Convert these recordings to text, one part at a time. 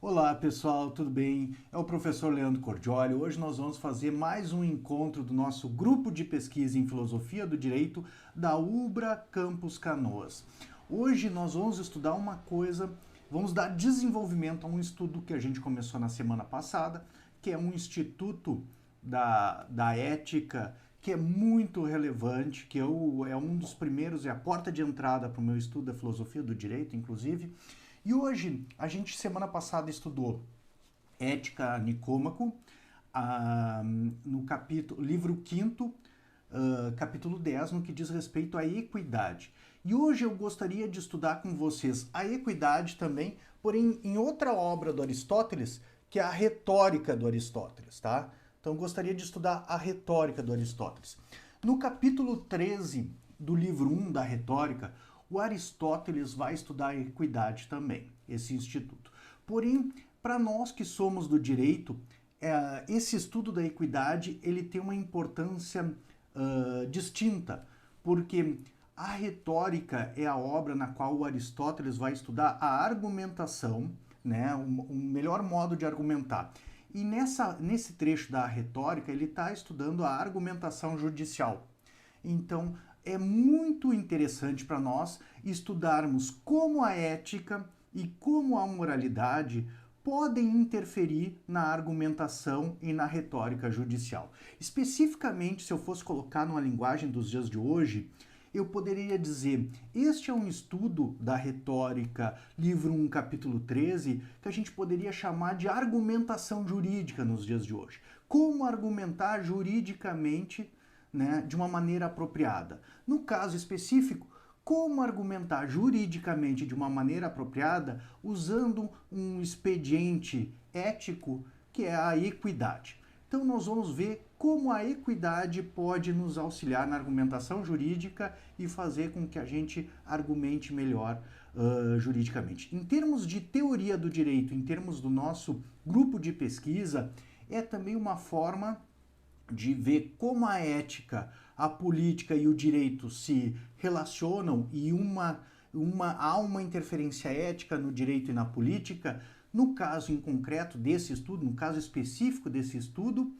Olá pessoal, tudo bem? É o professor Leandro Cordioli. Hoje nós vamos fazer mais um encontro do nosso grupo de pesquisa em Filosofia do Direito da UBRA Campus Canoas. Hoje nós vamos estudar uma coisa, vamos dar desenvolvimento a um estudo que a gente começou na semana passada, que é um instituto da ética, que é muito relevante, que é um dos primeiros, é a porta de entrada para o meu estudo da filosofia do direito, inclusive. E hoje, a gente semana passada estudou Ética Nicômaco, no capítulo, livro 5º, capítulo 10, no que diz respeito à equidade. E hoje eu gostaria de estudar com vocês a equidade também, porém em outra obra do Aristóteles, que é a Retórica do Aristóteles, tá? Então eu gostaria de estudar a Retórica do Aristóteles. No capítulo 13 do livro 1 da Retórica, o Aristóteles vai estudar a equidade também, esse instituto. Porém, para nós que somos do direito, esse estudo da equidade ele tem uma importância distinta, porque a retórica é a obra na qual o Aristóteles vai estudar a argumentação, né, um melhor modo de argumentar. E nesse trecho da retórica ele está estudando a argumentação judicial. Então, é muito interessante para nós estudarmos como a ética e como a moralidade podem interferir na argumentação e na retórica judicial. Especificamente, se eu fosse colocar numa linguagem dos dias de hoje, eu poderia dizer, este é um estudo da retórica, livro 1, capítulo 13, que a gente poderia chamar de argumentação jurídica nos dias de hoje. Como argumentar juridicamente, né, de uma maneira apropriada. No caso específico, como argumentar juridicamente de uma maneira apropriada usando um expediente ético que é a equidade. Então nós vamos ver como a equidade pode nos auxiliar na argumentação jurídica e fazer com que a gente argumente melhor juridicamente. Em termos de teoria do direito, em termos do nosso grupo de pesquisa, é também uma forma de ver como a ética, a política e o direito se relacionam e há uma interferência ética no direito e na política. No caso em concreto desse estudo, no caso específico desse estudo,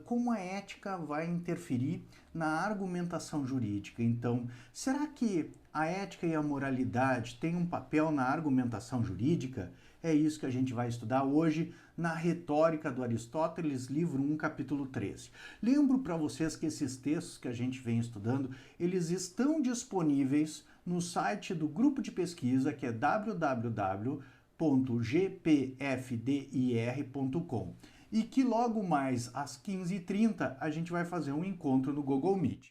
como a ética vai interferir na argumentação jurídica. Então, será que a ética e a moralidade têm um papel na argumentação jurídica? É isso que a gente vai estudar hoje na Retórica do Aristóteles, livro 1, capítulo 13. Lembro para vocês que esses textos que a gente vem estudando, eles estão disponíveis no site do grupo de pesquisa, que é www.gpfdir.com. E que logo mais às 15h30 a gente vai fazer um encontro no Google Meet.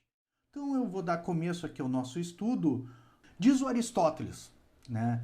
Então eu vou dar começo aqui ao nosso estudo. Diz o Aristóteles, né?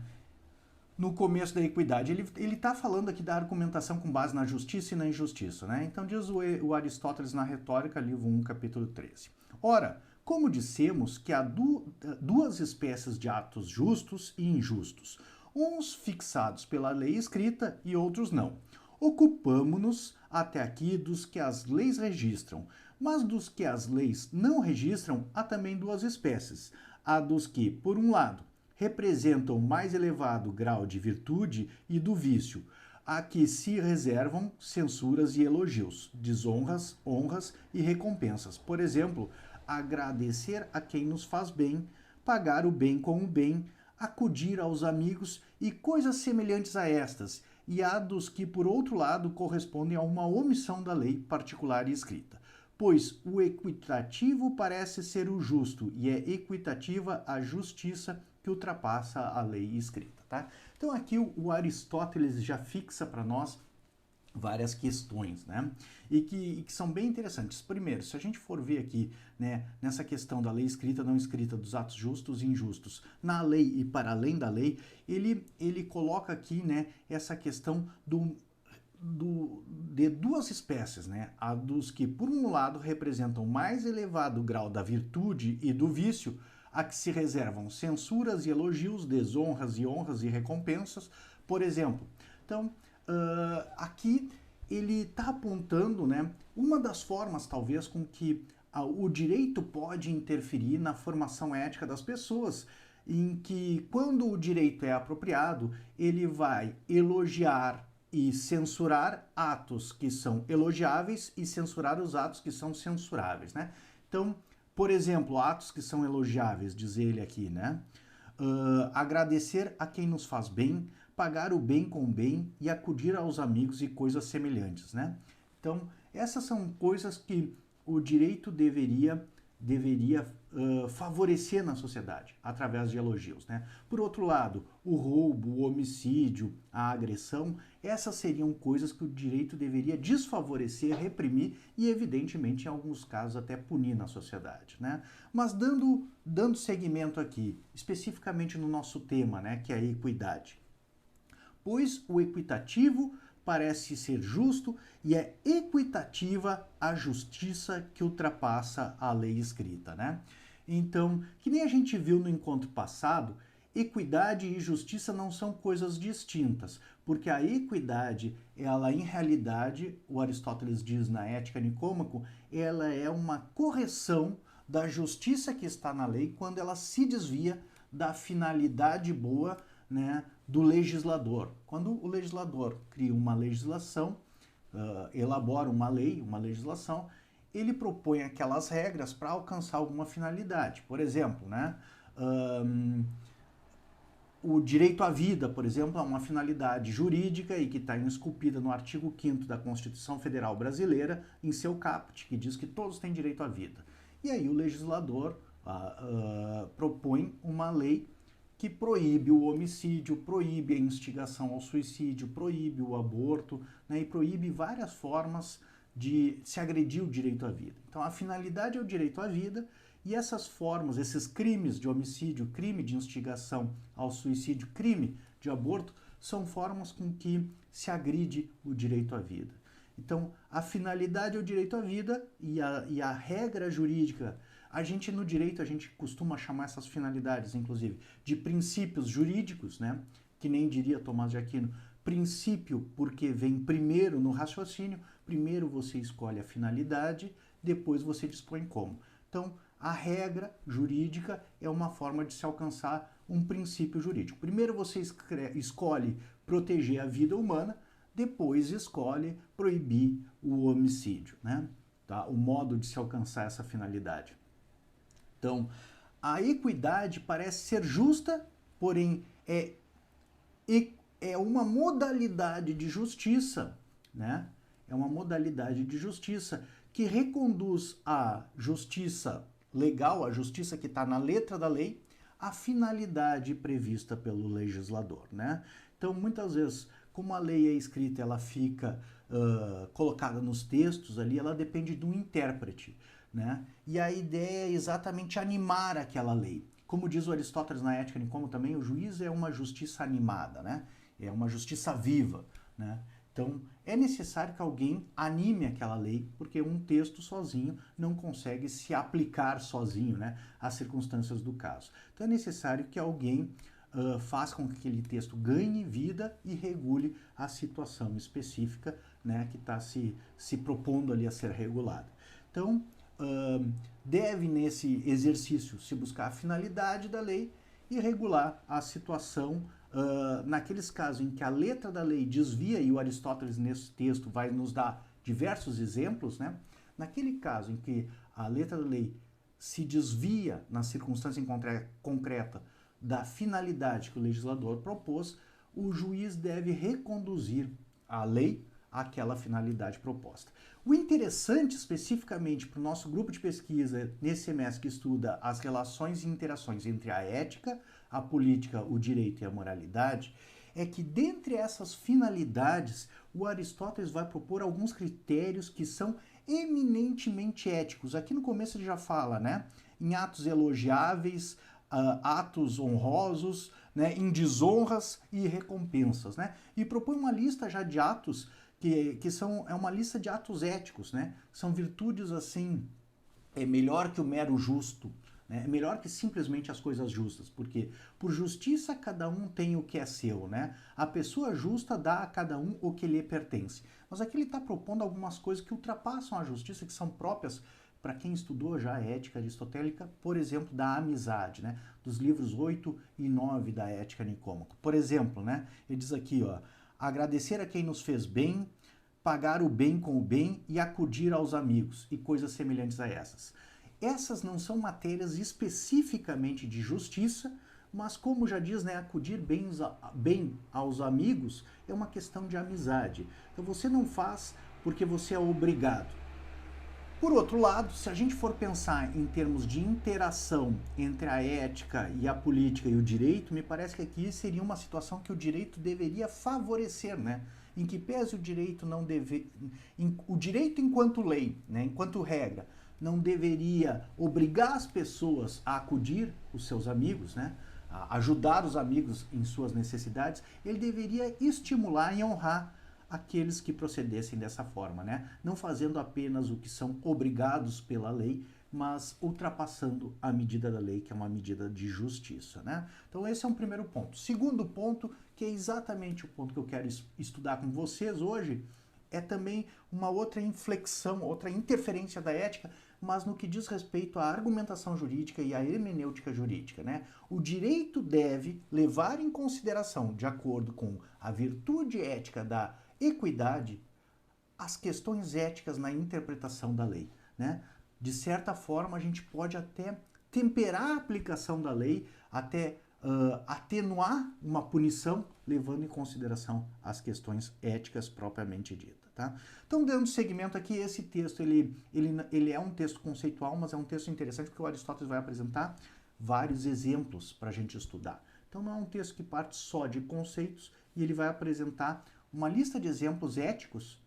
No começo da equidade. Ele está falando aqui da argumentação com base na justiça e na injustiça, né? Então diz o Aristóteles na Retórica, livro 1, capítulo 13. Ora, como dissemos que há duas espécies de atos justos e injustos, uns fixados pela lei escrita e outros não. Ocupamo-nos até aqui dos que as leis registram, mas dos que as leis não registram há também duas espécies. Há dos que, por um lado, representam mais elevado grau de virtude e do vício, a que se reservam censuras e elogios, desonras, honras e recompensas. Por exemplo, agradecer a quem nos faz bem, pagar o bem com o bem, acudir aos amigos e coisas semelhantes a estas, e há dos que, por outro lado, correspondem a uma omissão da lei particular e escrita. Pois o equitativo parece ser o justo, e é equitativa a justiça que ultrapassa a lei escrita, tá? Então aqui o Aristóteles já fixa para nós várias questões, né? E que são bem interessantes. Primeiro, se a gente for ver aqui, né, nessa questão da lei escrita, não escrita, dos atos justos e injustos, na lei e para além da lei, ele coloca aqui, né, essa questão de duas espécies, né? A dos que, por um lado, representam mais elevado grau da virtude e do vício, a que se reservam censuras e elogios, desonras e honras e recompensas, por exemplo. Então, aqui ele está apontando, né, uma das formas, talvez, com que o direito pode interferir na formação ética das pessoas. em que, quando o direito é apropriado, ele vai elogiar e censurar atos que são elogiáveis e censurar os atos que são censuráveis, né? Então, por exemplo, atos que são elogiáveis, diz ele aqui, né? Agradecer a quem nos faz bem, pagar o bem com o bem e acudir aos amigos e coisas semelhantes, né? Então, essas são coisas que o direito deveria favorecer na sociedade, através de elogios, né? Por outro lado, o roubo, o homicídio, a agressão, essas seriam coisas que o direito deveria desfavorecer, reprimir e, evidentemente, em alguns casos, até punir na sociedade, né? Mas dando seguimento aqui, especificamente no nosso tema, né, que é a equidade. Pois o equitativo parece ser justo e é equitativa a justiça que ultrapassa a lei escrita, né? Então, que nem a gente viu no encontro passado, equidade e justiça não são coisas distintas, porque a equidade, ela em realidade, o Aristóteles diz na Ética Nicômaco, ela é uma correção da justiça que está na lei quando ela se desvia da finalidade boa, né, do legislador. Quando o legislador cria uma legislação, elabora uma lei, uma legislação, ele propõe aquelas regras para alcançar alguma finalidade. Por exemplo, né, o direito à vida, por exemplo, é uma finalidade jurídica e que está esculpida no artigo 5º da Constituição Federal Brasileira, em seu caput, que diz que todos têm direito à vida. E aí o legislador propõe uma lei que proíbe o homicídio, proíbe a instigação ao suicídio, proíbe o aborto, né, e proíbe várias formas de se agredir o direito à vida. Então, a finalidade é o direito à vida e essas formas, esses crimes de homicídio, crime de instigação ao suicídio, crime de aborto, são formas com que se agride o direito à vida. Então, a finalidade é o direito à vida e a regra jurídica. No direito, a gente costuma chamar essas finalidades, inclusive, de princípios jurídicos, né? Que nem diria Tomás de Aquino, princípio porque vem primeiro no raciocínio, primeiro você escolhe a finalidade, depois você dispõe como. Então, a regra jurídica é uma forma de se alcançar um princípio jurídico. Primeiro você escolhe proteger a vida humana, depois escolhe proibir o homicídio, né? Tá? O modo de se alcançar essa finalidade. Então, a equidade parece ser justa, porém é uma modalidade de justiça, né? É uma modalidade de justiça que reconduz a justiça legal, a justiça que está na letra da lei, à finalidade prevista pelo legislador, né? Então, muitas vezes, como a lei é escrita, ela fica colocada nos textos ali, ela depende do intérprete, né? E a ideia é exatamente animar aquela lei. Como diz o Aristóteles na Ética Nicômaco também, o juiz é uma justiça animada, né? É uma justiça viva, né? Então, é necessário que alguém anime aquela lei, porque um texto sozinho não consegue se aplicar sozinho, né, às circunstâncias do caso. Então, é necessário que alguém faça com que aquele texto ganhe vida e regule a situação específica, né, que está se propondo ali a ser regulada. Então, deve nesse exercício se buscar a finalidade da lei e regular a situação naqueles casos em que a letra da lei desvia, e o Aristóteles nesse texto vai nos dar diversos exemplos, né? Naquele caso em que a letra da lei se desvia na circunstância concreta da finalidade que o legislador propôs, o juiz deve reconduzir a lei àquela finalidade proposta. O interessante, especificamente para o nosso grupo de pesquisa nesse semestre que estuda as relações e interações entre a ética, a política, o direito e a moralidade, é que dentre essas finalidades, o Aristóteles vai propor alguns critérios que são eminentemente éticos. Aqui no começo ele já fala, né, em atos elogiáveis, atos honrosos, né, em desonras e recompensas, né? E propõe uma lista já de atos é uma lista de atos éticos, né? São virtudes assim, é melhor que o mero justo, né? É melhor que simplesmente as coisas justas, porque por justiça cada um tem o que é seu, né? A pessoa justa dá a cada um o que lhe pertence. Mas aqui ele está propondo algumas coisas que ultrapassam a justiça, que são próprias para quem estudou já a ética aristotélica, por exemplo, da amizade, né? Dos livros 8 e 9 da Ética Nicômaco. Por exemplo, né? Ele diz aqui, ó, agradecer a quem nos fez bem, pagar o bem com o bem e acudir aos amigos, e coisas semelhantes a essas. Essas não são matérias especificamente de justiça, mas como já diz, né, acudir bem aos amigos é uma questão de amizade. Então você não faz porque você é obrigado. Por outro lado, se a gente for pensar em termos de interação entre a ética e a política e o direito, me parece que aqui seria uma situação que o direito deveria favorecer, né? Em que pese o direito não deve, o direito enquanto lei, né, enquanto regra, não deveria obrigar as pessoas a acudir os seus amigos, né, a ajudar os amigos em suas necessidades, ele deveria estimular e honrar aqueles que procedessem dessa forma, né? Não fazendo apenas o que são obrigados pela lei, mas ultrapassando a medida da lei, que é uma medida de justiça, né? Então esse é um primeiro ponto. Segundo ponto, que é exatamente o ponto que eu quero estudar com vocês hoje, é também uma outra inflexão, outra interferência da ética, mas no que diz respeito à argumentação jurídica e à hermenêutica jurídica, né? O direito deve levar em consideração, de acordo com a virtude ética da equidade, as questões éticas na interpretação da lei, né? De certa forma, a gente pode até temperar a aplicação da lei, até atenuar uma punição, levando em consideração as questões éticas propriamente ditas, tá? Então, dando seguimento aqui, esse texto, ele é um texto conceitual, mas é um texto interessante porque o Aristóteles vai apresentar vários exemplos para a gente estudar. Então, não é um texto que parte só de conceitos, e ele vai apresentar uma lista de exemplos éticos,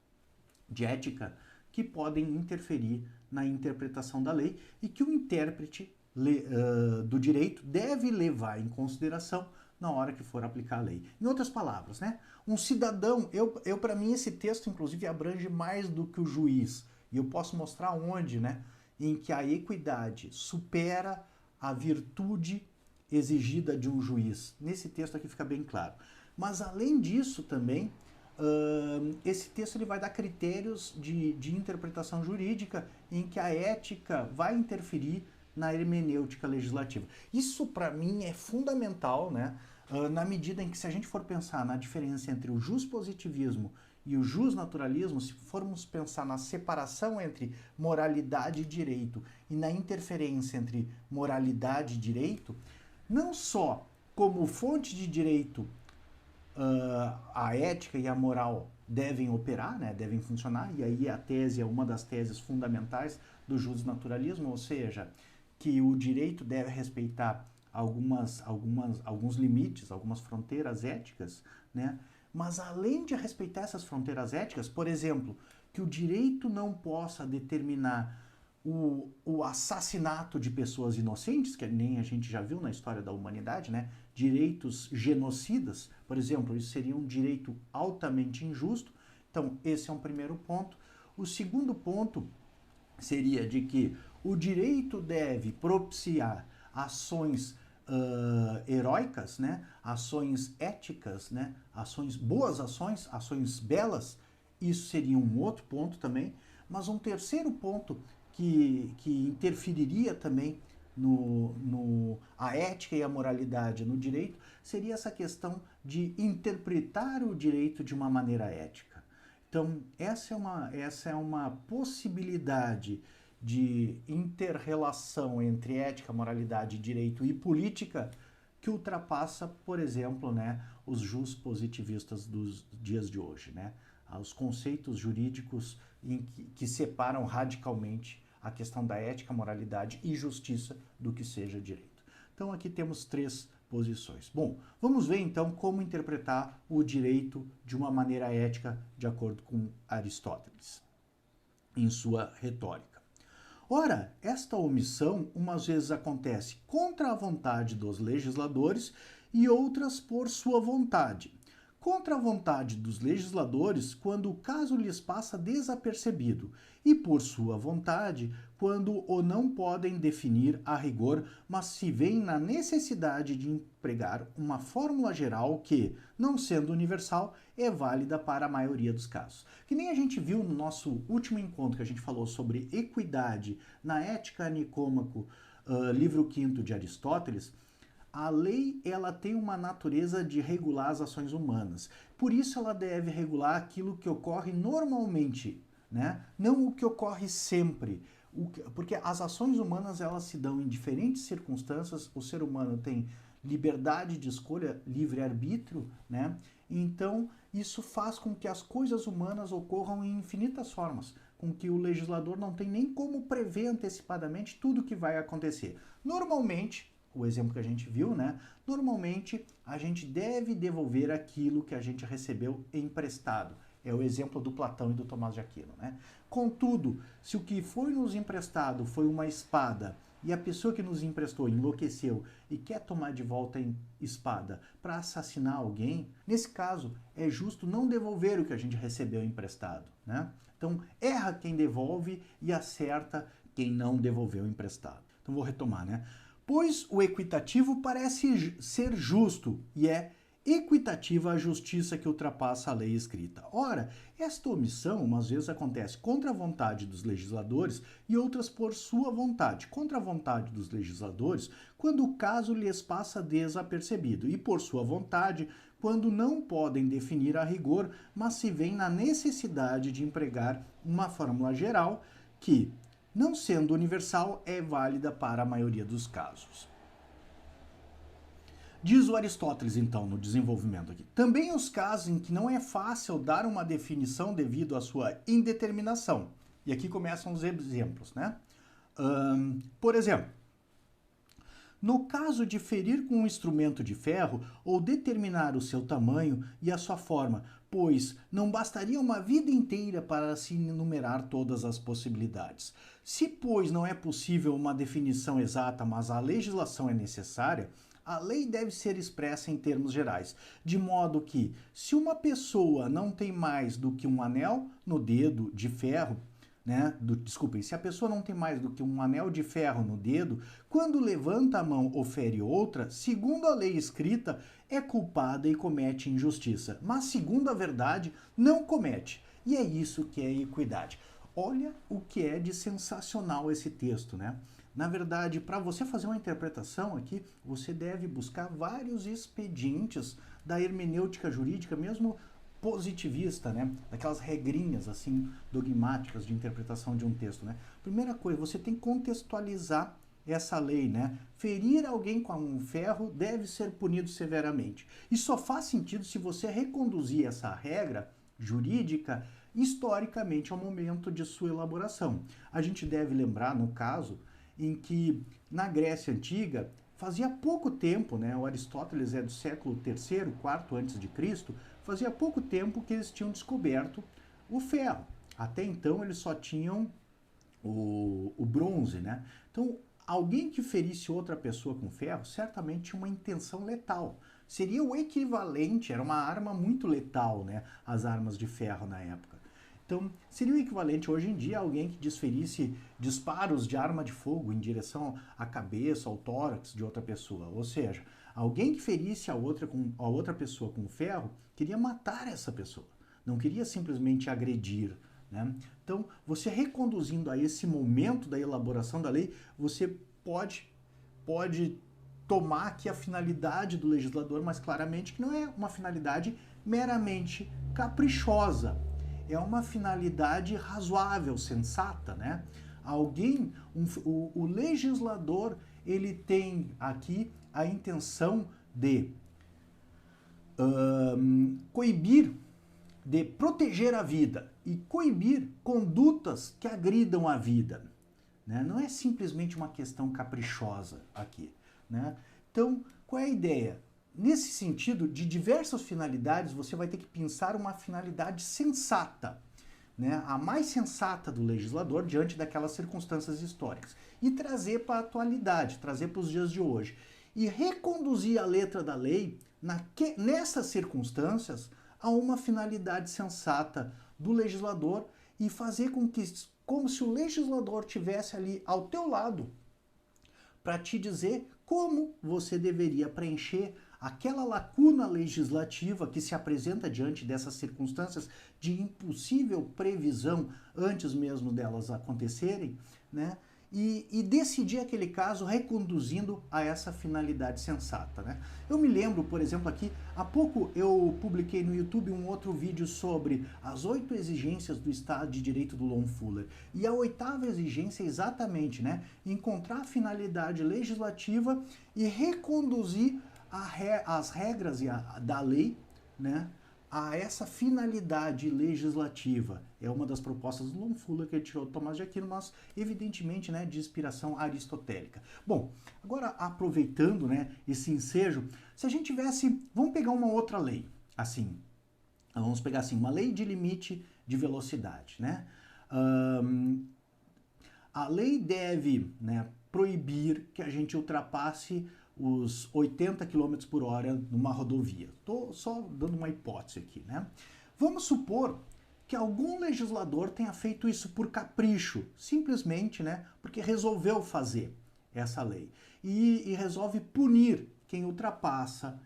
de ética, que podem interferir na interpretação da lei e que o intérprete do direito deve levar em consideração na hora que for aplicar a lei. Em outras palavras, né? Um cidadão, para mim esse texto inclusive abrange mais do que o juiz, e eu posso mostrar onde, né? Em que a equidade supera a virtude exigida de um juiz. Nesse texto aqui fica bem claro. Mas além disso também, esse texto ele vai dar critérios de interpretação jurídica em que a ética vai interferir na hermenêutica legislativa. Isso, para mim, é fundamental, né? Na medida em que, se a gente for pensar na diferença entre o juspositivismo e o jusnaturalismo, se formos pensar na separação entre moralidade e direito e na interferência entre moralidade e direito, não só como fonte de direito a ética e a moral devem operar, né, devem funcionar, e aí a tese é uma das teses fundamentais do jusnaturalismo, ou seja, que o direito deve respeitar alguns limites, algumas fronteiras éticas, né, mas além de respeitar essas fronteiras éticas, por exemplo, que o direito não possa determinar o assassinato de pessoas inocentes, que nem a gente já viu na história da humanidade, né? Direitos genocidas, por exemplo, isso seria um direito altamente injusto. Então, esse é um primeiro ponto. O segundo ponto seria de que o direito deve propiciar ações heróicas, né? Ações éticas, né? Boas ações, ações belas. Isso seria um outro ponto também. Mas um terceiro ponto que interferiria também a ética e a moralidade no direito seria essa questão de interpretar o direito de uma maneira ética. Então, essa é uma possibilidade de inter-relação entre ética, moralidade, direito e política que ultrapassa, por exemplo, né, os juspositivistas dos dias de hoje, né? Os conceitos jurídicos que separam radicalmente a questão da ética, moralidade e justiça do que seja direito. Então aqui temos 3 posições. Bom, vamos ver então como interpretar o direito de uma maneira ética de acordo com Aristóteles, em sua retórica. Ora, esta omissão umas vezes acontece contra a vontade dos legisladores e outras por sua vontade. contra a vontade dos legisladores quando o caso lhes passa desapercebido, e por sua vontade quando o não podem definir a rigor, mas se veem na necessidade de empregar uma fórmula geral que, não sendo universal, é válida para a maioria dos casos. Que nem a gente viu no nosso último encontro que a gente falou sobre equidade na Ética Nicômaco, livro 5º de Aristóteles. A lei, ela tem uma natureza de regular as ações humanas. Por isso ela deve regular aquilo que ocorre normalmente, né? Não o que ocorre sempre. Porque as ações humanas, elas se dão em diferentes circunstâncias. O ser humano tem liberdade de escolha, livre-arbítrio, né? Então, isso faz com que as coisas humanas ocorram em infinitas formas, com que o legislador não tem nem como prever antecipadamente tudo o que vai acontecer. Normalmente, o exemplo que a gente viu, né? Normalmente, a gente deve devolver aquilo que a gente recebeu emprestado. É o exemplo do Platão e do Tomás de Aquino, né? Contudo, se o que foi nos emprestado foi uma espada e a pessoa que nos emprestou enlouqueceu e quer tomar de volta a espada para assassinar alguém, nesse caso, é justo não devolver o que a gente recebeu emprestado, né? Então, erra quem devolve e acerta quem não devolveu emprestado. Então, vou retomar, né? Pois o equitativo parece ser justo e é equitativa a justiça que ultrapassa a lei escrita. Ora, esta omissão, umas vezes, acontece contra a vontade dos legisladores e outras por sua vontade. Contra a vontade dos legisladores, quando o caso lhes passa desapercebido, e por sua vontade, quando não podem definir a rigor, mas se veem na necessidade de empregar uma fórmula geral que, não sendo universal, é válida para a maioria dos casos. Diz o Aristóteles, então, no desenvolvimento aqui. Também os casos em que não é fácil dar uma definição devido à sua indeterminação. E aqui começam os exemplos, né? Por exemplo, no caso de ferir com um instrumento de ferro ou determinar o seu tamanho e a sua forma, pois não bastaria uma vida inteira para se enumerar todas as possibilidades. Se, pois, não é possível uma definição exata, mas a legislação é necessária, a lei deve ser expressa em termos gerais, de modo que, se uma pessoa não tem mais do que um anel no dedo de ferro, se a pessoa não tem mais do que um anel de ferro no dedo, quando levanta a mão ou fere outra, segundo a lei escrita, é culpada e comete injustiça. Mas, segundo a verdade, não comete. E é isso que é equidade. Olha o que é de sensacional esse texto, né? Na verdade, para você fazer uma interpretação aqui, você deve buscar vários expedientes da hermenêutica jurídica, mesmo positivista, né? Daquelas regrinhas assim dogmáticas de interpretação de um texto, né? Primeira coisa, você tem que contextualizar essa lei, né? Ferir alguém com um ferro deve ser punido severamente. E só faz sentido se você reconduzir essa regra jurídica historicamente ao momento de sua elaboração. A gente deve lembrar, no caso, em que na Grécia Antiga, fazia pouco tempo, né, o Aristóteles é do século III, IV antes de Cristo, fazia pouco tempo que eles tinham descoberto o ferro. Até então eles só tinham o bronze, né? Então, alguém que ferisse outra pessoa com ferro certamente tinha uma intenção letal. Seria o equivalente, era uma arma muito letal, né, as armas de ferro na época. Então, seria o equivalente hoje em dia a alguém que desferisse disparos de arma de fogo em direção à cabeça, ao tórax de outra pessoa. Ou seja, alguém que ferisse a outra pessoa com ferro queria matar essa pessoa, não queria simplesmente agredir, né? Então, você reconduzindo a esse momento da elaboração da lei, você pode tomar aqui a finalidade do legislador, mas claramente que não é uma finalidade meramente caprichosa. É uma finalidade razoável, sensata, né? O legislador, ele tem aqui a intenção de coibir, de proteger a vida e coibir condutas que agridam a vida, né? Não é simplesmente uma questão caprichosa aqui, né? Então, qual é a ideia? Nesse sentido, de diversas finalidades, você vai ter que pensar uma finalidade sensata, né? A mais sensata do legislador diante daquelas circunstâncias históricas. E trazer para a atualidade, trazer para os dias de hoje. E reconduzir a letra da lei nessas circunstâncias a uma finalidade sensata do legislador e fazer com que, como se o legislador tivesse ali ao teu lado, para te dizer como você deveria preencher aquela lacuna legislativa que se apresenta diante dessas circunstâncias de impossível previsão antes mesmo delas acontecerem, né? E decidir aquele caso reconduzindo a essa finalidade sensata, né? Eu me lembro, por exemplo, aqui, há pouco eu publiquei no YouTube um outro vídeo sobre as 8 exigências do Estado de Direito do Lon Fuller. E a 8ª exigência é exatamente, né, encontrar a finalidade legislativa e reconduzir as regras da lei, né, a essa finalidade legislativa. É uma das propostas do Lon Fuller que ele tirou do Tomás de Aquino, mas evidentemente, né, de inspiração aristotélica. Bom, agora aproveitando, né, esse ensejo, se a gente tivesse, vamos pegar uma outra lei, assim, vamos pegar assim, uma lei de limite de velocidade, né? A lei deve, né, proibir que a gente ultrapasse os 80 km por hora numa rodovia. Estou só dando uma hipótese aqui, né? Vamos supor que algum legislador tenha feito isso por capricho, simplesmente, né, porque resolveu fazer essa lei e resolve punir quem ultrapassa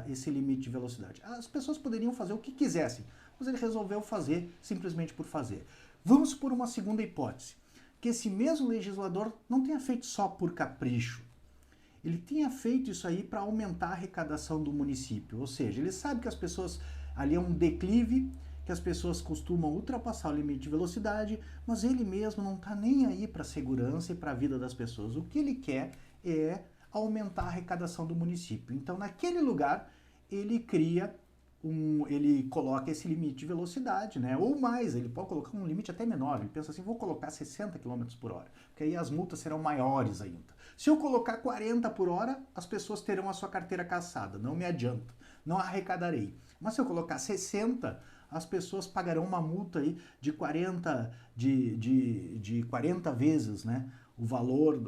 esse limite de velocidade. As pessoas poderiam fazer o que quisessem, mas ele resolveu fazer simplesmente por fazer. Vamos por uma segunda hipótese, que esse mesmo legislador não tenha feito só por capricho. Ele tenha feito isso aí para aumentar a arrecadação do município, ou seja, ele sabe que as pessoas, ali é um declive, que as pessoas costumam ultrapassar o limite de velocidade, mas ele mesmo não está nem aí para a segurança e para a vida das pessoas. O que ele quer é aumentar a arrecadação do município. Então, naquele lugar, ele ele coloca esse limite de velocidade, né? Ou mais, ele pode colocar um limite até menor. Ele pensa assim, vou colocar 60 km por hora, porque aí as multas serão maiores ainda. Se eu colocar 40 por hora, as pessoas terão a sua carteira cassada, não me adianta, não arrecadarei. Mas se eu colocar 60, as pessoas pagarão uma multa aí de 40 vezes, né, o valor,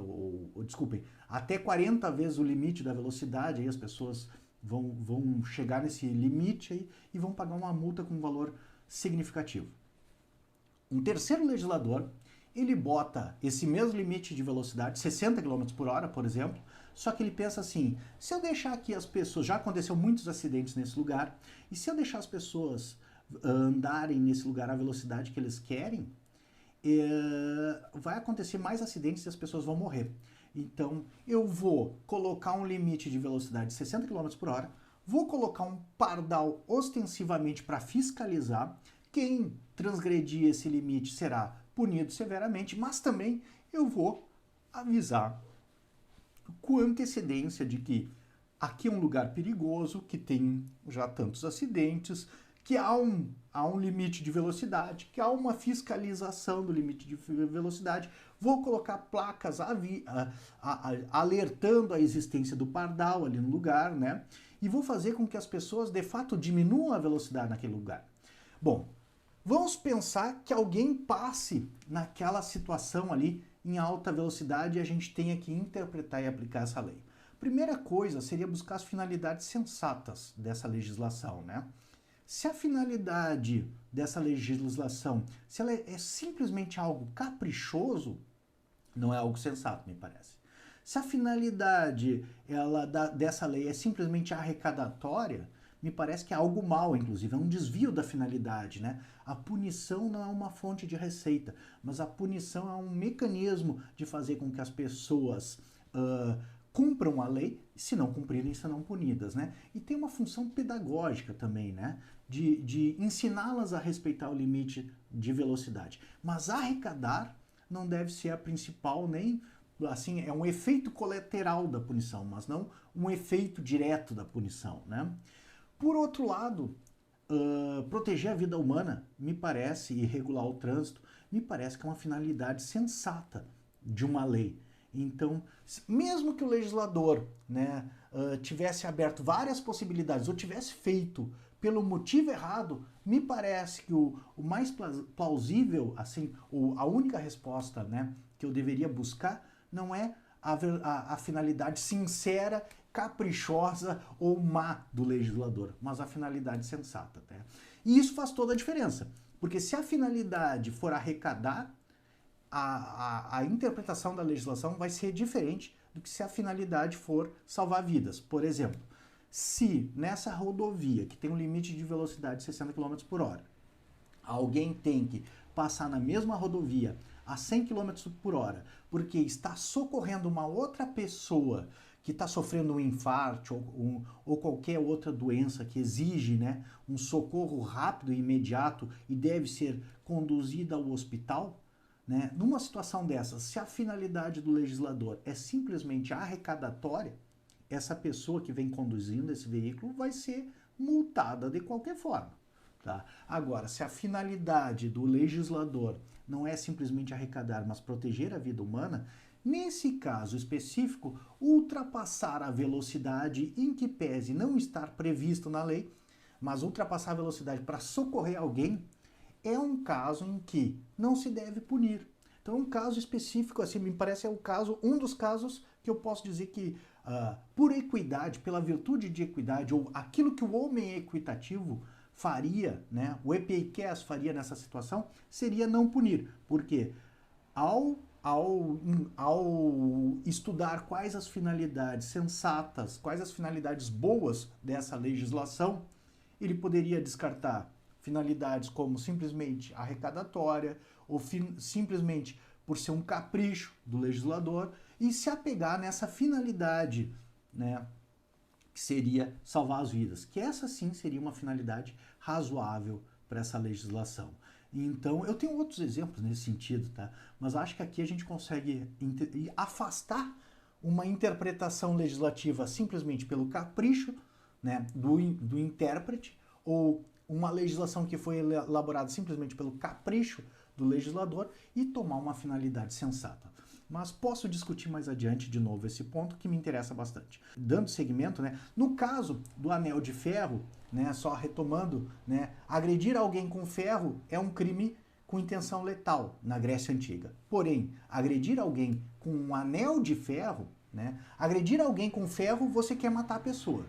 desculpem, até 40 vezes o limite da velocidade, aí as pessoas vão chegar nesse limite aí e vão pagar uma multa com um valor significativo. Um terceiro legislador, ele bota esse mesmo limite de velocidade, 60 km por hora, por exemplo, só que ele pensa assim, se eu deixar aqui as pessoas, já aconteceu muitos acidentes nesse lugar, e se eu deixar as pessoas andarem nesse lugar à velocidade que eles querem, vai acontecer mais acidentes e as pessoas vão morrer. Então, eu vou colocar um limite de velocidade de 60 km por hora, vou colocar um pardal ostensivamente para fiscalizar. Quem transgredir esse limite será punido severamente, mas também eu vou avisar com antecedência de que aqui é um lugar perigoso, que tem já tantos acidentes, que há um limite de velocidade, que há uma fiscalização do limite de velocidade. Vou colocar placas alertando a existência do pardal ali no lugar, né? E vou fazer com que as pessoas, de fato, diminuam a velocidade naquele lugar. Bom, vamos pensar que alguém passe naquela situação ali em alta velocidade e a gente tenha que interpretar e aplicar essa lei. Primeira coisa seria buscar as finalidades sensatas dessa legislação, né? Se a finalidade dessa legislação, se ela é simplesmente algo caprichoso, não é algo sensato, me parece. Se a finalidade dessa lei é simplesmente arrecadatória, me parece que é algo mal, inclusive, é um desvio da finalidade, né? A punição não é uma fonte de receita, mas a punição é um mecanismo de fazer com que as pessoas cumpram a lei, e se não cumprirem, serão punidas, né? E tem uma função pedagógica também, né? De ensiná-las a respeitar o limite de velocidade. Mas arrecadar não deve ser a principal, nem, assim, é um efeito colateral da punição, mas não um efeito direto da punição, né? Por outro lado, proteger a vida humana, me parece, e regular o trânsito, me parece que é uma finalidade sensata de uma lei. Então, mesmo que o legislador, né, tivesse aberto várias possibilidades ou tivesse feito pelo motivo errado, me parece que o mais plausível, assim, a única resposta, né, que eu deveria buscar não é a finalidade sincera caprichosa ou má do legislador, mas a finalidade sensata. Né? E isso faz toda a diferença, porque se a finalidade for arrecadar, a interpretação da legislação vai ser diferente do que se a finalidade for salvar vidas. Por exemplo, se nessa rodovia, que tem um limite de velocidade de 60 km por hora, alguém tem que passar na mesma rodovia a 100 km por hora, porque está socorrendo uma outra pessoa que está sofrendo um infarto ou qualquer outra doença que exige, né, um socorro rápido e imediato e deve ser conduzida ao hospital, né, numa situação dessas, se a finalidade do legislador é simplesmente arrecadatória, essa pessoa que vem conduzindo esse veículo vai ser multada de qualquer forma. Tá? Agora, se a finalidade do legislador não é simplesmente arrecadar, mas proteger a vida humana, nesse caso específico, ultrapassar a velocidade em que pese não estar previsto na lei, mas ultrapassar a velocidade para socorrer alguém, é um caso em que não se deve punir. Então, um caso específico, assim, me parece um dos casos que eu posso dizer que, por equidade, pela virtude de equidade, ou aquilo que o homem equitativo faria, né, o EPICAS faria nessa situação, seria não punir. Porque ao estudar quais as finalidades sensatas, quais as finalidades boas dessa legislação, ele poderia descartar finalidades como simplesmente arrecadatória ou simplesmente por ser um capricho do legislador e se apegar nessa finalidade, né, que seria salvar as vidas, que essa sim seria uma finalidade razoável para essa legislação. Então, eu tenho outros exemplos nesse sentido, tá? Mas acho que aqui a gente consegue afastar uma interpretação legislativa simplesmente pelo capricho, né, do intérprete, ou uma legislação que foi elaborada simplesmente pelo capricho do legislador e tomar uma finalidade sensata. Mas posso discutir mais adiante de novo esse ponto que me interessa bastante. Dando seguimento, né, no caso do anel de ferro, né, só retomando, né, agredir alguém com ferro é um crime com intenção letal na Grécia Antiga. Porém, agredir alguém com um anel de ferro, né, agredir alguém com ferro, você quer matar a pessoa.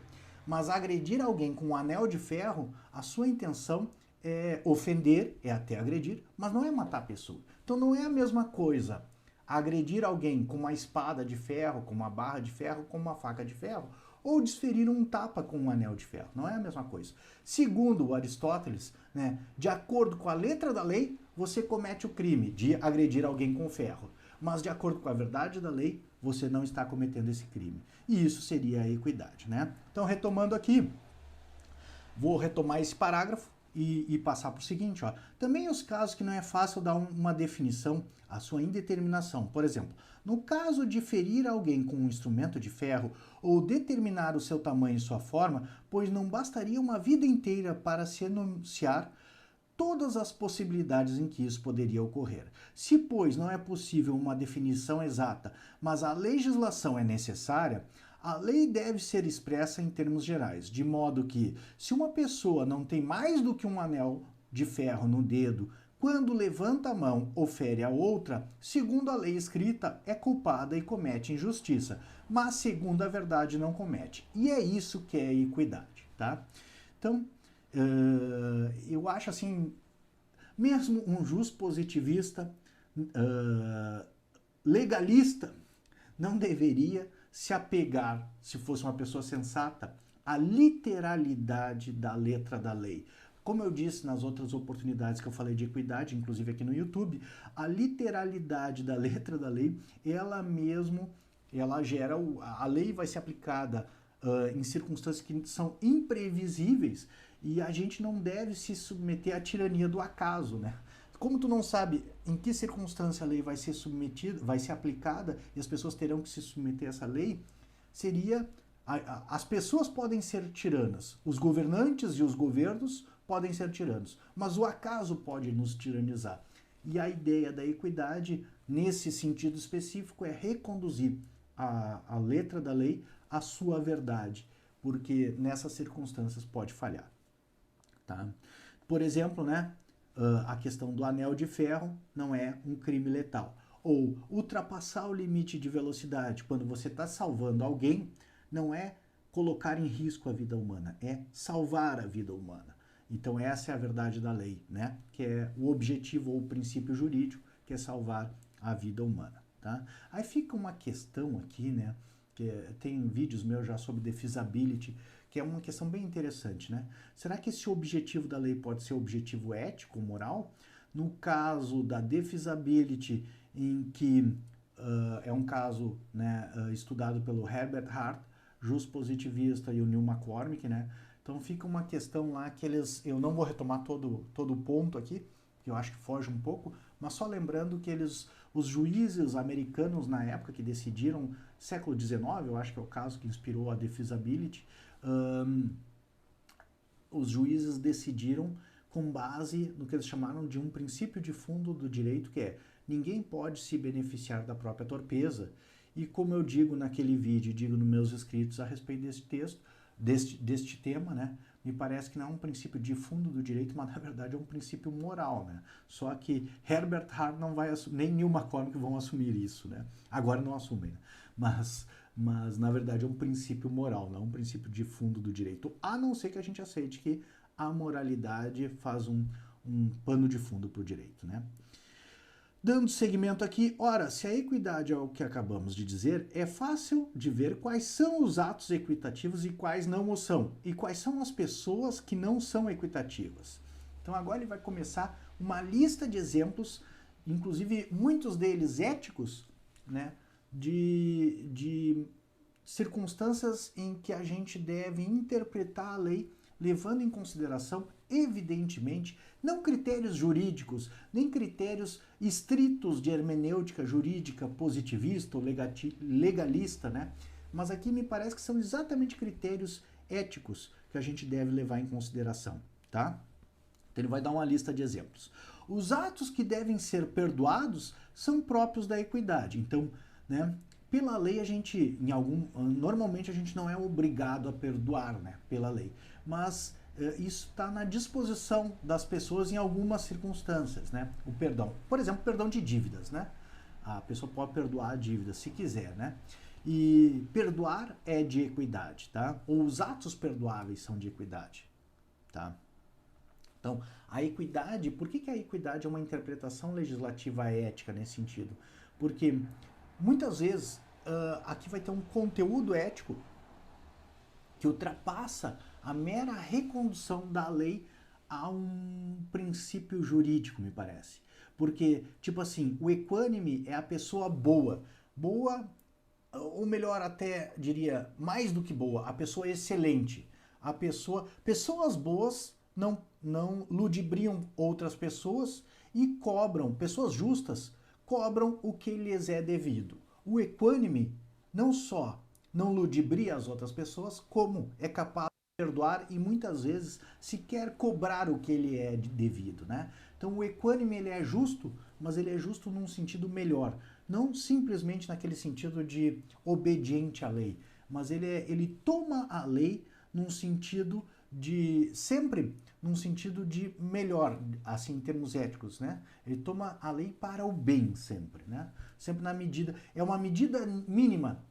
Mas agredir alguém com um anel de ferro, a sua intenção é ofender, é até agredir, mas não é matar a pessoa. Então não é a mesma coisa agredir alguém com uma espada de ferro, com uma barra de ferro, com uma faca de ferro, ou desferir um tapa com um anel de ferro. Não é a mesma coisa. Segundo o Aristóteles, né, de acordo com a letra da lei, você comete o crime de agredir alguém com ferro. Mas de acordo com a verdade da lei, você não está cometendo esse crime. E isso seria a equidade, né? Então, retomando aqui, vou retomar esse parágrafo e passar para o seguinte, ó. Também os casos que não é fácil dar uma definição, a sua indeterminação. Por exemplo, no caso de ferir alguém com um instrumento de ferro ou determinar o seu tamanho e sua forma, pois não bastaria uma vida inteira para se enunciar todas as possibilidades em que isso poderia ocorrer. Se, pois, não é possível uma definição exata, mas a legislação é necessária, a lei deve ser expressa em termos gerais, de modo que, se uma pessoa não tem mais do que um anel de ferro no dedo, quando levanta a mão ou fere a outra, segundo a lei escrita, é culpada e comete injustiça, mas segundo a verdade não comete. E é isso que é equidade, tá? Então, eu acho assim, mesmo um justo positivista, legalista, não deveria se apegar, se fosse uma pessoa sensata, à literalidade da letra da lei. Como eu disse nas outras oportunidades que eu falei de equidade, inclusive aqui no YouTube, a literalidade da letra da lei, ela gera, a lei vai ser aplicada em circunstâncias que são imprevisíveis e a gente não deve se submeter à tirania do acaso, né? Como tu não sabe em que circunstância a lei vai ser submetida, vai ser aplicada e as pessoas terão que se submeter a essa lei, as pessoas podem ser tiranas, os governantes e os governos podem ser tiranos, mas o acaso pode nos tiranizar. E a ideia da equidade, nesse sentido específico, é reconduzir a letra da lei à sua verdade, porque nessas circunstâncias pode falhar. Tá? Por exemplo, né, a questão do anel de ferro não é um crime letal. Ou ultrapassar o limite de velocidade, quando você está salvando alguém, não é colocar em risco a vida humana, é salvar a vida humana. Então essa é a verdade da lei, né? Que é o objetivo ou o princípio jurídico, que é salvar a vida humana, tá? Aí fica uma questão aqui, né? Que tem vídeos meus já sobre defeasibility, que é uma questão bem interessante, né? Será que esse objetivo da lei pode ser objetivo ético, moral? No caso da defeasibility, em que é um caso, né, estudado pelo Herbert Hart, justpositivista, e o Neil McCormick, né? Então fica uma questão lá que eu não vou retomar todo o ponto aqui, que eu acho que foge um pouco, mas só lembrando que os juízes americanos na época que decidiram, século XIX, eu acho que é o caso que inspirou a defeasibility, os juízes decidiram com base no que eles chamaram de um princípio de fundo do direito, que é ninguém pode se beneficiar da própria torpeza. E como eu digo naquele vídeo, digo nos meus escritos a respeito desse texto, deste tema, né? Me parece que não é um princípio de fundo do direito, mas na verdade é um princípio moral, né? Só que Herbert Hart não vai assumir, nem Neil McCormick vão assumir isso, né? Agora não assumem, né? Mas na verdade é um princípio moral, não um princípio de fundo do direito, a não ser que a gente aceite que a moralidade faz um pano de fundo para o direito, né? Dando seguimento aqui, ora, se a equidade é o que acabamos de dizer, é fácil de ver quais são os atos equitativos e quais não o são, e quais são as pessoas que não são equitativas. Então agora ele vai começar uma lista de exemplos, inclusive muitos deles éticos, né, de circunstâncias em que a gente deve interpretar a lei levando em consideração, evidentemente, não critérios jurídicos, nem critérios estritos de hermenêutica jurídica positivista ou legalista, né? Mas aqui me parece que são exatamente critérios éticos que a gente deve levar em consideração, tá? Então ele vai dar uma lista de exemplos. Os atos que devem ser perdoados são próprios da equidade. Então, né, pela lei normalmente a gente não é obrigado a perdoar, né, pela lei, mas isso está na disposição das pessoas em algumas circunstâncias, né, o perdão. Por exemplo, perdão de dívidas, né, a pessoa pode perdoar a dívida se quiser, né, e perdoar é de equidade, tá, ou os atos perdoáveis são de equidade, tá. Então, a equidade, por que a equidade é uma interpretação legislativa ética nesse sentido? Porque muitas vezes aqui vai ter um conteúdo ético que ultrapassa a mera recondução da lei a um princípio jurídico, me parece. Porque, tipo assim, o equânime é a pessoa boa. Boa, ou melhor até diria, mais do que boa, a pessoa excelente. Pessoas boas não ludibriam outras pessoas e cobram, pessoas justas cobram o que lhes é devido. O equânime não só não ludibria as outras pessoas, como é capaz de perdoar e muitas vezes sequer cobrar o que lhe é devido, né? Então o equânime ele é justo, mas ele é justo num sentido melhor, não simplesmente naquele sentido de obediente à lei, mas ele toma a lei num sentido de sempre num sentido de melhor, assim em termos éticos, né? Ele toma a lei para o bem sempre, né? Sempre na medida, é uma medida mínima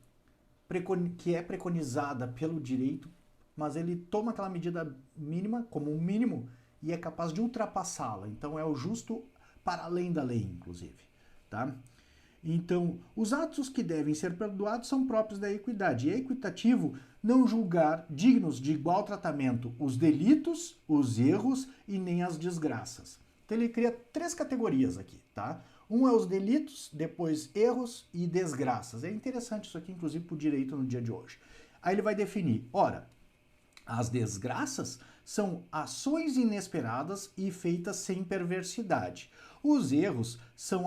que é preconizada pelo direito, mas ele toma aquela medida mínima como um mínimo e é capaz de ultrapassá-la. Então é o justo para além da lei, inclusive, tá? Então, os atos que devem ser perdoados são próprios da equidade. E é equitativo não julgar dignos de igual tratamento os delitos, os erros e nem as desgraças. Então ele cria 3 categorias aqui, tá? Um é os delitos, depois erros e desgraças. É interessante isso aqui, inclusive, para o direito no dia de hoje. Aí ele vai definir, ora, as desgraças são ações inesperadas e feitas sem perversidade. Os erros são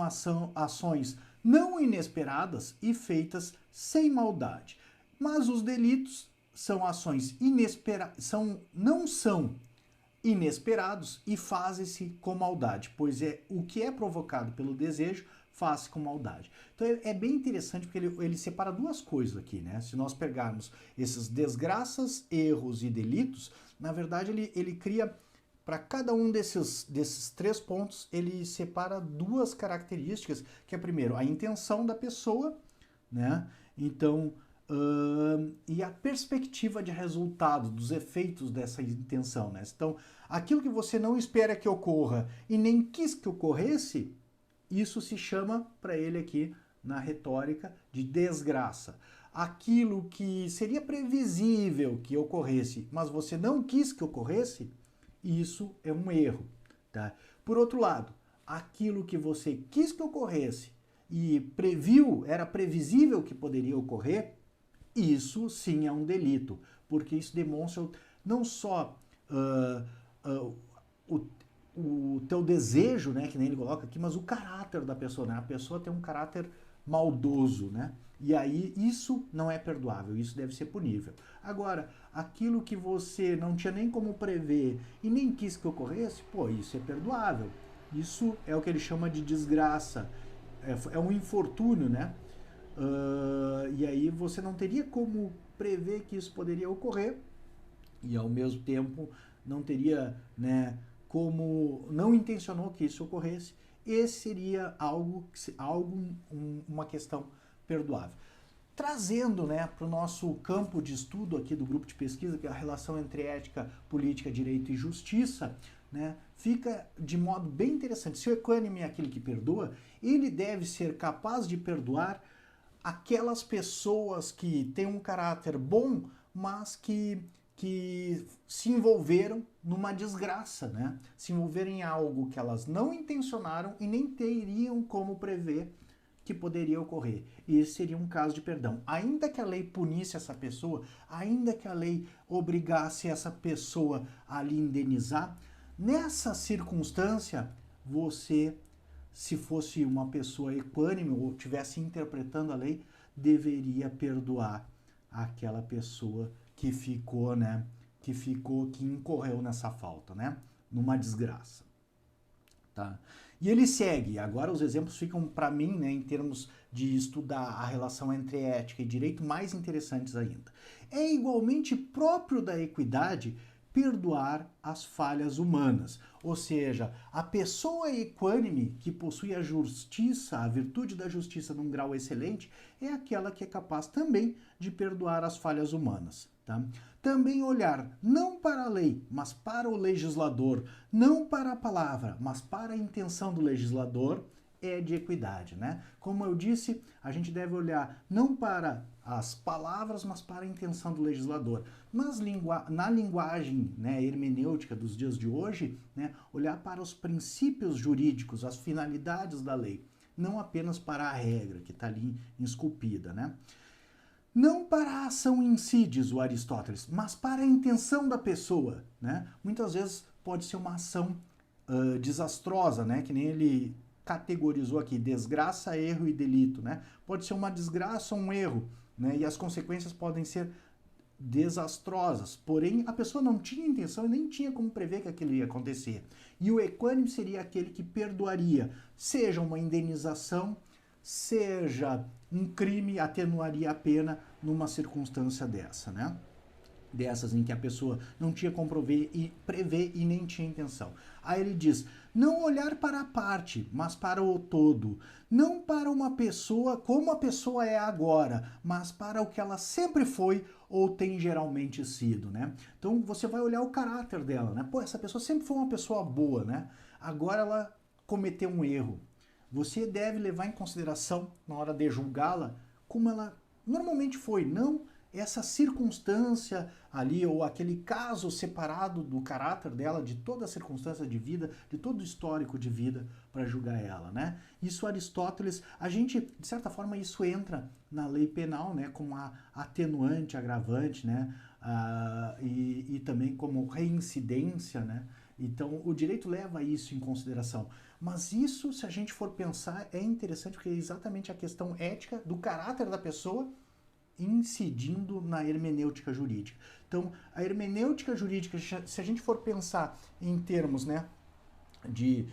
ações não inesperadas e feitas sem maldade. Mas os delitos são ações não são inesperados e fazem-se com maldade, pois o que é provocado pelo desejo faz-se com maldade. Então é bem interessante porque ele separa 2 coisas aqui, né? Se nós pegarmos esses desgraças, erros e delitos, na verdade ele cria para cada um desses 3 pontos, ele separa 2 características, que é primeiro a intenção da pessoa, né? Então, e a perspectiva de resultado, dos efeitos dessa intenção, né? Então, aquilo que você não espera que ocorra e nem quis que ocorresse, isso se chama, para ele aqui na retórica, de desgraça. Aquilo que seria previsível que ocorresse, mas você não quis que ocorresse, isso é um erro, tá? Por outro lado, aquilo que você quis que ocorresse e previu, era previsível que poderia ocorrer, isso sim é um delito, porque isso demonstra não só o teu desejo, né, que nem ele coloca aqui, mas o caráter da pessoa, né? A pessoa tem um caráter maldoso, né? E aí isso não é perdoável, isso deve ser punível. Agora, aquilo que você não tinha nem como prever e nem quis que ocorresse, pô, isso é perdoável. Isso é o que ele chama de desgraça, é um infortúnio, né? E aí você não teria como prever que isso poderia ocorrer e ao mesmo tempo não teria, né, como não intencionou que isso ocorresse. Esse seria uma questão perdoável. Trazendo, né, para o nosso campo de estudo aqui do grupo de pesquisa, que é a relação entre ética, política, direito e justiça, né, fica de modo bem interessante. Se o equânime é aquele que perdoa, ele deve ser capaz de perdoar aquelas pessoas que têm um caráter bom, mas que se envolveram numa desgraça, né? Se envolveram em algo que elas não intencionaram e nem teriam como prever que poderia ocorrer. E esse seria um caso de perdão. Ainda que a lei punisse essa pessoa, ainda que a lei obrigasse essa pessoa a lhe indenizar, nessa circunstância, você, se fosse uma pessoa equânime ou estivesse interpretando a lei, deveria perdoar aquela pessoa que ficou, né, que incorreu nessa falta, né, numa desgraça, tá? E ele segue, agora os exemplos ficam para mim, né, em termos de estudar a relação entre ética e direito, mais interessantes ainda. É igualmente próprio da equidade perdoar as falhas humanas, ou seja, a pessoa equânime que possui a justiça, a virtude da justiça num grau excelente, é aquela que é capaz também de perdoar as falhas humanas. Tá? Também olhar não para a lei, mas para o legislador, não para a palavra, mas para a intenção do legislador, é de equidade, né? Como eu disse, a gente deve olhar não para as palavras, mas para a intenção do legislador. Na linguagem, né, hermenêutica dos dias de hoje, né, olhar para os princípios jurídicos, as finalidades da lei, não apenas para a regra que está ali esculpida, né? Não para a ação em si, diz o Aristóteles, mas para a intenção da pessoa, né? Muitas vezes pode ser uma ação desastrosa, né? Que nem ele categorizou aqui, desgraça, erro e delito, né? Pode ser uma desgraça ou um erro, né? E as consequências podem ser desastrosas, porém a pessoa não tinha intenção e nem tinha como prever que aquilo ia acontecer. E o equânime seria aquele que perdoaria, seja uma indenização, seja um crime, atenuaria a pena numa circunstância dessa, né? Dessas em que a pessoa não tinha como prever e nem tinha intenção. Aí ele diz, não olhar para a parte, mas para o todo. Não para uma pessoa como a pessoa é agora, mas para o que ela sempre foi ou tem geralmente sido, né? Então você vai olhar o caráter dela, né? Pô, essa pessoa sempre foi uma pessoa boa, né? Agora ela cometeu um erro. Você deve levar em consideração, na hora de julgá-la, como ela normalmente foi, não essa circunstância ali, ou aquele caso separado do caráter dela, de toda a circunstância de vida, de todo o histórico de vida, para julgar ela, né? Isso Aristóteles, a gente, de certa forma, isso entra na lei penal, né, como atenuante, agravante, né, e também como reincidência, né? Então, o direito leva isso em consideração. Mas isso, se a gente for pensar, é interessante porque é exatamente a questão ética do caráter da pessoa incidindo na hermenêutica jurídica. Então, a hermenêutica jurídica, se a gente for pensar em termos, né, de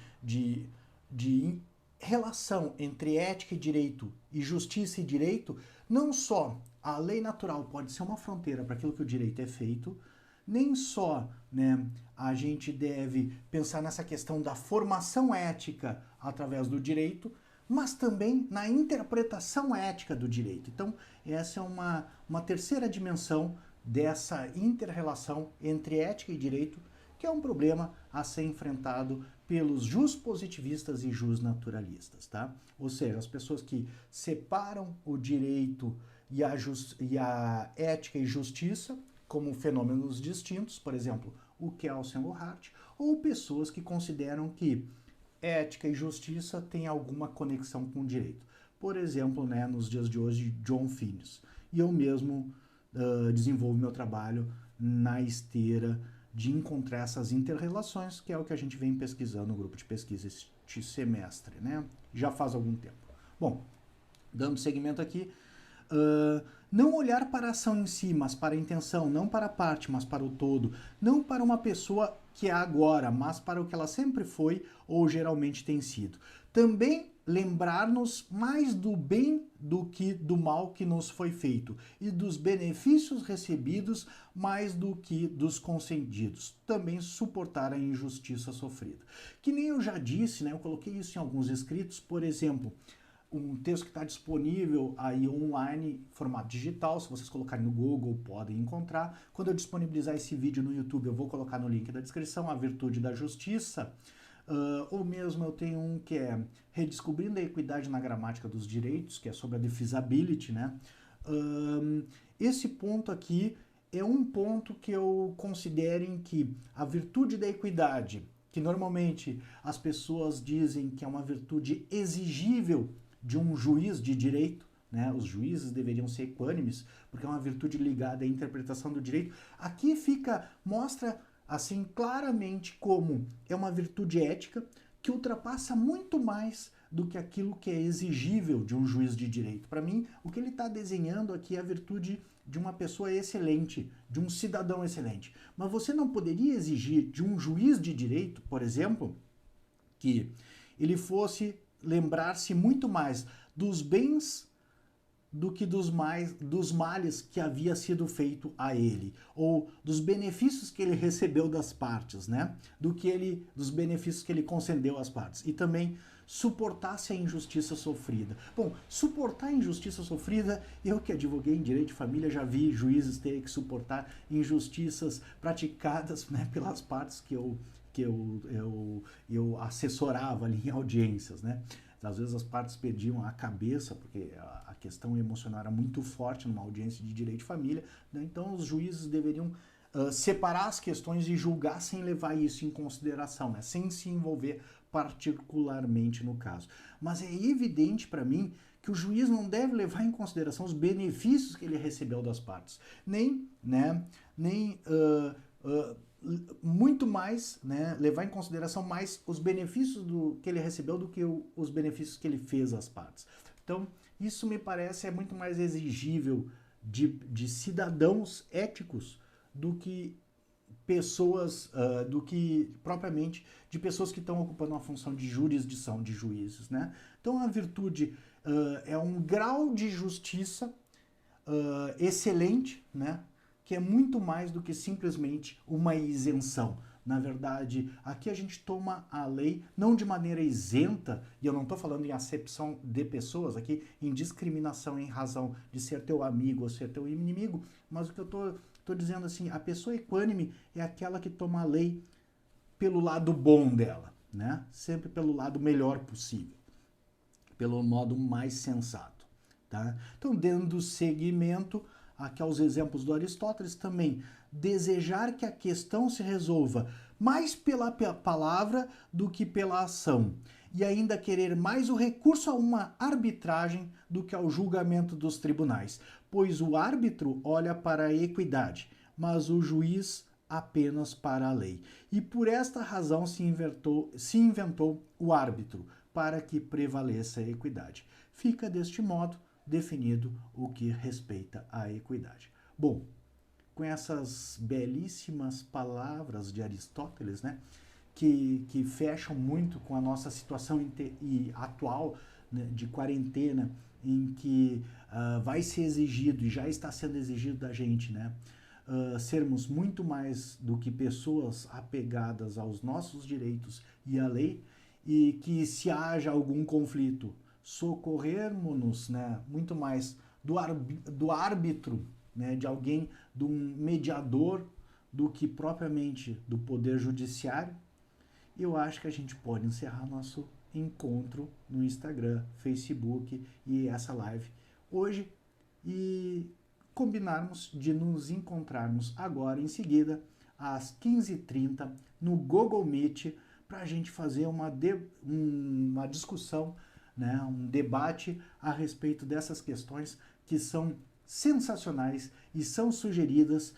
relação entre ética e direito e justiça e direito, não só a lei natural pode ser uma fronteira para aquilo que o direito é feito, nem só, né, a gente deve pensar nessa questão da formação ética através do direito, mas também na interpretação ética do direito. Então, essa é uma terceira dimensão dessa inter-relação entre ética e direito, que é um problema a ser enfrentado pelos juspositivistas e jusnaturalistas, tá? Ou seja, as pessoas que separam o direito e a ética e justiça como fenômenos distintos, por exemplo, o Kelsen ou Hart, ou pessoas que consideram que ética e justiça têm alguma conexão com o direito. Por exemplo, né, nos dias de hoje, John Finnes. E eu mesmo desenvolvo meu trabalho na esteira de encontrar essas inter-relações, que é o que a gente vem pesquisando no grupo de pesquisa este semestre, né? Já faz algum tempo. Bom, dando seguimento aqui, não olhar para a ação em si, mas para a intenção, não para a parte, mas para o todo, não para uma pessoa que é agora, mas para o que ela sempre foi ou geralmente tem sido. Também lembrar-nos mais do bem do que do mal que nos foi feito e dos benefícios recebidos mais do que dos concedidos. Também suportar a injustiça sofrida. Que nem eu já disse, né, eu coloquei isso em alguns escritos, por exemplo, um texto que está disponível aí online, formato digital, se vocês colocarem no Google podem encontrar. Quando eu disponibilizar esse vídeo no YouTube, eu vou colocar no link da descrição, A Virtude da Justiça. Ou mesmo eu tenho um que é Redescobrindo a Equidade na Gramática dos Direitos, que é sobre a defeasibility, né? Esse ponto aqui é um ponto que eu considero em que a virtude da equidade, que normalmente as pessoas dizem que é uma virtude exigível de um juiz de direito, né? Os juízes deveriam ser equânimes, porque é uma virtude ligada à interpretação do direito. Aqui mostra assim claramente como é uma virtude ética que ultrapassa muito mais do que aquilo que é exigível de um juiz de direito. Para mim, o que ele está desenhando aqui é a virtude de uma pessoa excelente, de um cidadão excelente. Mas você não poderia exigir de um juiz de direito, por exemplo, que ele fosse lembrar-se muito mais dos bens do que dos males que havia sido feito a ele, ou dos benefícios que ele recebeu das partes, né? Dos benefícios que ele concedeu às partes. E também suportasse a injustiça sofrida. Bom, suportar a injustiça sofrida, eu que advoguei em direito de família já vi juízes terem que suportar injustiças praticadas, né, pelas partes que eu assessorava ali em audiências, né? Às vezes as partes perdiam a cabeça, porque a questão emocional era muito forte numa audiência de direito de família, né? Então os juízes deveriam separar as questões e julgar sem levar isso em consideração, né? Sem se envolver particularmente no caso. Mas é evidente para mim que o juiz não deve levar em consideração os benefícios que ele recebeu das partes, muito mais, né, levar em consideração mais os benefícios que ele recebeu do que os benefícios que ele fez às partes. Então, isso me parece muito mais exigível de cidadãos éticos do que pessoas, do que propriamente de pessoas que estão ocupando uma função de jurisdição, de juízes, né? Então, a virtude é um grau de justiça excelente, né? Que é muito mais do que simplesmente uma isenção. Na verdade, aqui a gente toma a lei não de maneira isenta, e eu não estou falando em acepção de pessoas, aqui em discriminação em razão de ser teu amigo ou ser teu inimigo, mas o que eu estou dizendo assim, a pessoa equânime é aquela que toma a lei pelo lado bom dela, né? Sempre pelo lado melhor possível, pelo modo mais sensato, tá? Então, dando seguimento aqui aos exemplos do Aristóteles também, desejar que a questão se resolva mais pela palavra do que pela ação, e ainda querer mais o recurso a uma arbitragem do que ao julgamento dos tribunais, pois o árbitro olha para a equidade, mas o juiz apenas para a lei. E por esta razão se inventou o árbitro, para que prevaleça a equidade. Fica deste modo definido o que respeita à equidade. Bom, com essas belíssimas palavras de Aristóteles, né, que fecham muito com a nossa situação atual, né, de quarentena, em que vai ser exigido e já está sendo exigido da gente, né, sermos muito mais do que pessoas apegadas aos nossos direitos e à lei, e que se haja algum conflito, socorrermos-nos, né, muito mais do árbitro né, de alguém, de um mediador, do que propriamente do Poder Judiciário, eu acho que a gente pode encerrar nosso encontro no Instagram, Facebook e essa live hoje e combinarmos de nos encontrarmos agora em seguida às 15h30 no Google Meet para a gente fazer uma discussão, né, um debate a respeito dessas questões que são sensacionais e são sugeridas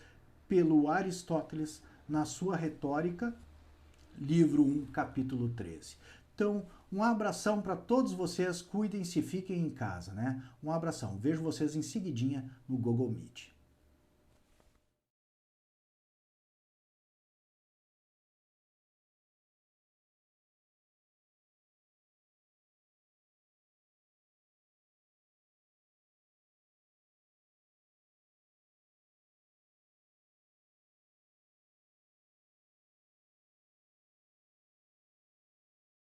pelo Aristóteles na sua Retórica, livro 1, capítulo 13. Então, um abração para todos vocês, cuidem-se, fiquem em casa, né? Um abração. Vejo vocês em seguidinha no Google Meet.